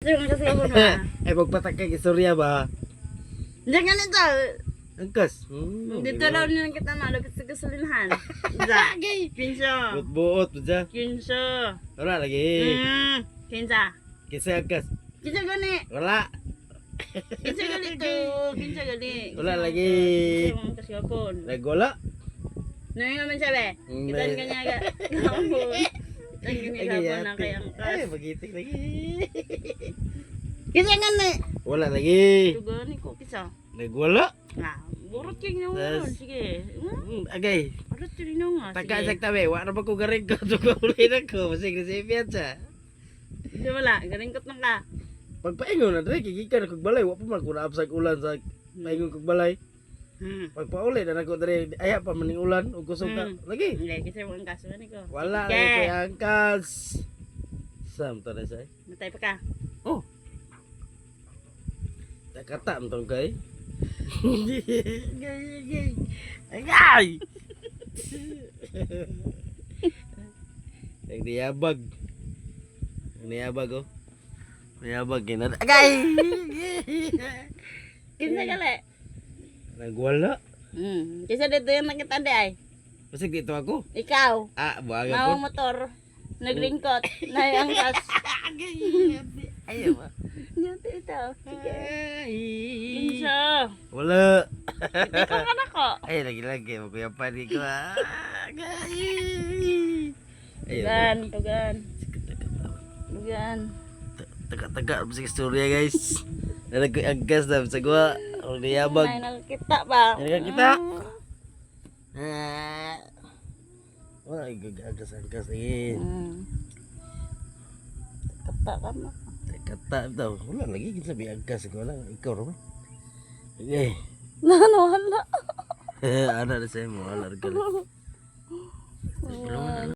Sino kasi ako na? Ay, magpatak kay istorya ba? Diyan ka nito. Angkas. Dito raw nila kita malapit sa gasolinahan. Za. Kinsa. Buot dyan. Kinsa. Wala lagi. Kinsa. Kisa angkas. Kinsa gani. Wala. Kinsa gani to. Kinsa gani. Wala lagi. Kinsa kasi ako. Nagwala. Nang naman sabi. Kitan kanya ga. Gambon. Kitan kanya gabon na kay angkas. Ay, magitik lagi. Kinsa gani. Wala lagi. Tugani ko kinsa. Nagwala. Nga, burot king naman. Sige. Agay. Burot king naman. Taka sa tabi. Wala ba ko garing ko. Tukulay na ko. Masig na si Piazza. Hindi wala. Garingkot lang ka. Pagpaingon na rin. Kikika na kong balay. Wala pa man kung naapsag ulan sa paingon kong balay. Pagpauli na ako dari aya pa maning ulan ug kusog ka. Lagi. Hindi, kasi mo ang kaso ni ko. Wala lagi ko yang kas. Sam to na say. Matay pa ka. Oh. Takata mtong kay. Gay. Ay. Ang diabag. Ang diabag oh. Diabag gina. Agay. Kinsa gali? Nagwala. Kinsa dito yung nakita di ay? Basig dito ako. Ikaw. Buhaga po. Mao motor. Naglingkot. Naiangkas. Ayaw ba? Dito ito. Sige. Kinsa. Wala. Ikaw ka na ko. Ay, lagi-lagi. Magkuyapa di ko. Tugan. Taga-taga. Masig istorya guys. Nalagkoy ang gas na. Sa kuha. Ang niyabag. Ay, nakita ba? Nalagkoy kita. Wala, igagas ang gas lagi. Kata ka na. Kata daw. Wala lagi. Sabi ang gas. Wala. Ikaw naman. Okay. Wala. Ano na sa'yo mo? Wala.